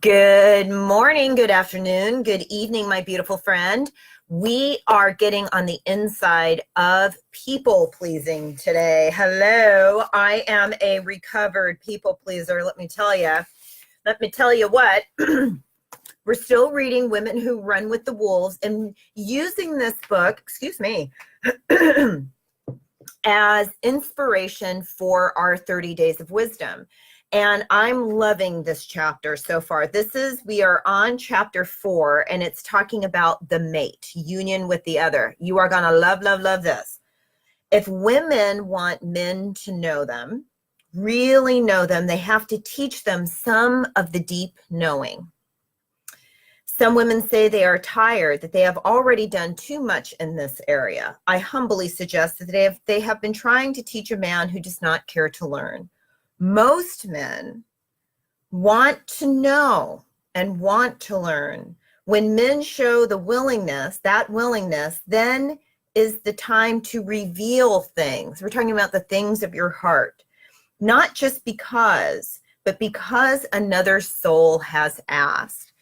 Good morning, good afternoon, good evening, my beautiful friend. We are getting on the inside of people pleasing today. Hello, I am a recovered people pleaser. Let me tell you. What. We're still reading Women Who Run with the Wolves and using this book, excuse me, as inspiration for our 30 days of wisdom. And I'm loving this chapter so far. We are on chapter 4, and it's talking about the mate, union with the other. You are going to love, love, love this. If women want men to know them, really know them, they have to teach them some of the deep knowing. Some women say they are tired, that they have already done too much in this area. I humbly suggest that they have been trying to teach a man who does not care to learn. Most men want to know and want to learn. When men show the willingness, that willingness, then is the time to reveal things. We're talking about the things of your heart, not just because, but because another soul has asked.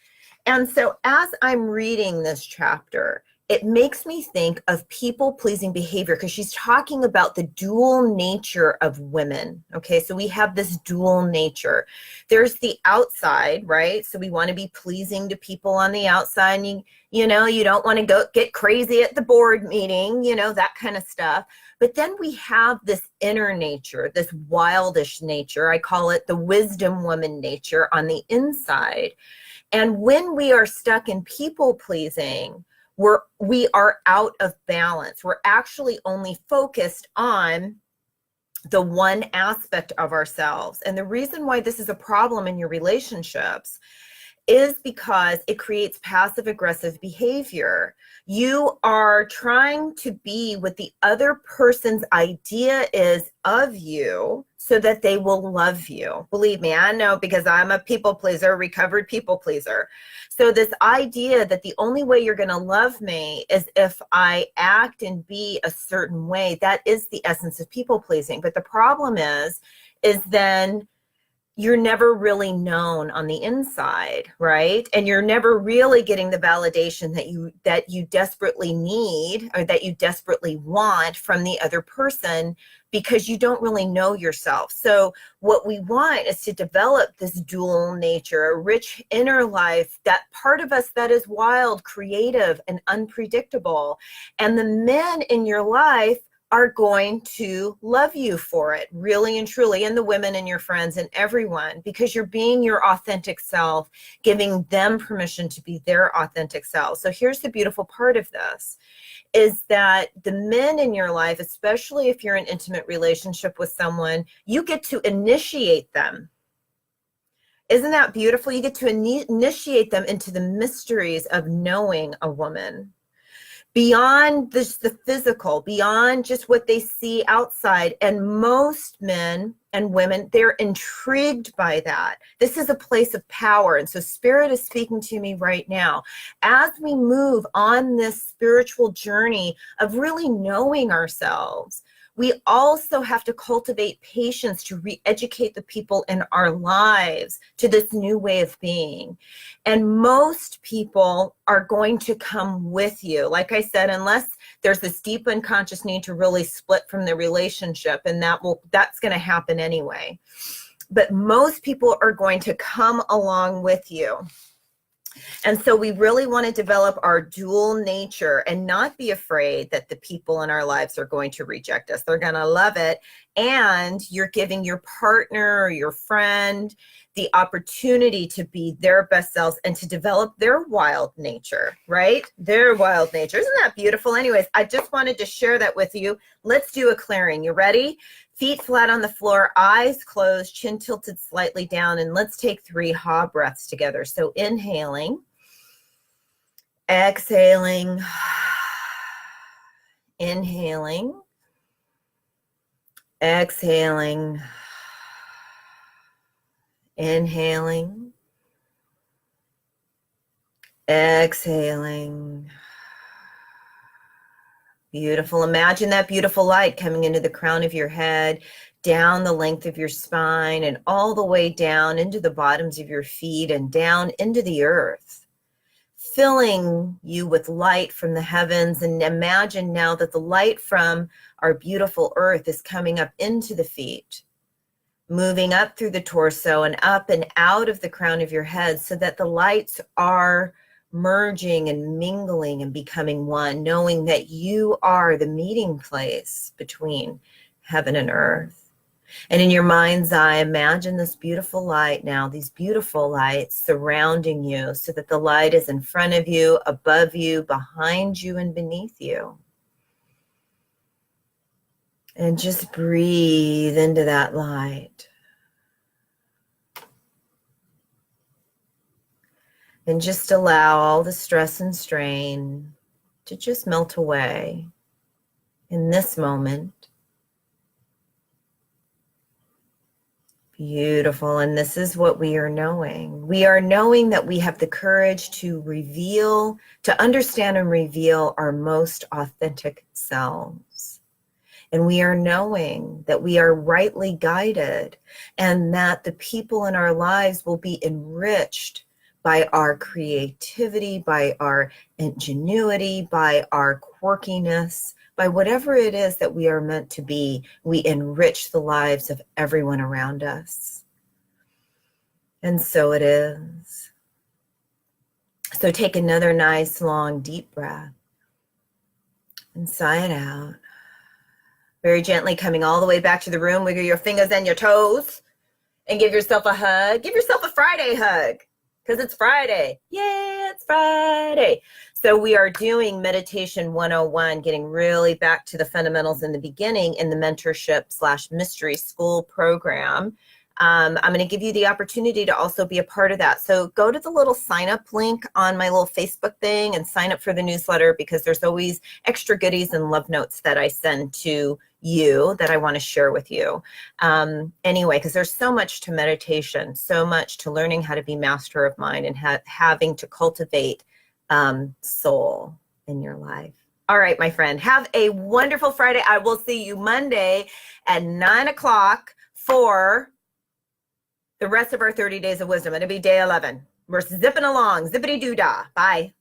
And so as I'm reading this chapter, it makes me think of people-pleasing behavior because she's talking about the dual nature of women. Okay, so we have this dual nature. There's the outside, right? So we want to be pleasing to people on the outside. And you don't want to go get crazy at the board meeting, that kind of stuff. But then we have this inner nature, this wildish nature. I call it the wisdom woman nature on the inside. And when we are stuck in people pleasing, we are out of balance. We're actually only focused on the one aspect of ourselves. And the reason why this is a problem in your relationships is because it creates passive aggressive behavior. You are trying to be what the other person's idea is of you so that they will love you. Believe me, I know, because I'm a people pleaser, recovered people pleaser. So this idea that the only way you're going to love me is if I act and be a certain way, that is the essence of people pleasing. But the problem is then you're never really known on the inside, right? And you're never really getting the validation that you desperately need or that you desperately want from the other person because you don't really know yourself. So what we want is to develop this dual nature, a rich inner life, that part of us that is wild, creative, and unpredictable. And the men in your life are going to love you for it, really and truly, and the women and your friends and everyone, because you're being your authentic self, giving them permission to be their authentic self. So here's the beautiful part of this, is that the men in your life, especially if you're in an intimate relationship with someone, you get to initiate them. Isn't that beautiful? You get to initiate them into the mysteries of knowing a woman. Beyond the physical, beyond just what they see outside. And most men and women, they're intrigued by that. This is a place of power. And so Spirit is speaking to me right now. As we move on this spiritual journey of really knowing ourselves, we also have to cultivate patience to re-educate the people in our lives to this new way of being. And most people are going to come with you. Like I said, unless there's this deep unconscious need to really split from the relationship, and that's going to happen anyway. But most people are going to come along with you. And so we really want to develop our dual nature and not be afraid that the people in our lives are going to reject us. They're going to love it. And you're giving your partner or your friend the opportunity to be their best selves and to develop their wild nature, right? Their wild nature. Isn't that beautiful? Anyways, I just wanted to share that with you. Let's do a clearing. You ready? Feet flat on the floor, eyes closed, chin tilted slightly down, and let's take 3 ha breaths together. So inhaling, exhaling, inhaling, exhaling, inhaling, exhaling. Beautiful. Imagine that beautiful light coming into the crown of your head, down the length of your spine and all the way down into the bottoms of your feet and down into the earth, filling you with light from the heavens. And imagine now that the light from our beautiful earth is coming up into the feet, moving up through the torso and up and out of the crown of your head, so that the lights are merging and mingling and becoming one, knowing that you are the meeting place between heaven and earth. And in your mind's eye, imagine this beautiful light now, these beautiful lights surrounding you, so that the light is in front of you, above you, behind you, and beneath you. And just breathe into that light. And just allow all the stress and strain to just melt away in this moment. Beautiful. And this is what we are knowing. We are knowing that we have the courage to reveal, to understand and reveal our most authentic selves. And we are knowing that we are rightly guided, and that the people in our lives will be enriched by our creativity, by our ingenuity, by our quirkiness, by whatever it is that we are meant to be. We enrich the lives of everyone around us. And so it is. So take another nice, long, deep breath and sigh it out. Very gently coming all the way back to the room. Wiggle your fingers and your toes and give yourself a hug. Give yourself a Friday hug, because it's Friday. Yeah, it's Friday. So we are doing Meditation 101, getting really back to the fundamentals in the beginning in the mentorship/mystery school program. I'm going to give you the opportunity to also be a part of that. So go to the little sign up link on my little Facebook thing and sign up for the newsletter, because there's always extra goodies and love notes that I send to you that I want to share with you. Anyway, because there's so much to meditation, so much to learning how to be master of mind, and having to cultivate soul in your life. All right, my friend, have a wonderful Friday. I will see you Monday at 9 o'clock for the rest of our 30 days of wisdom. It'll be day 11. We're zipping along, zippity-doo-dah. Bye.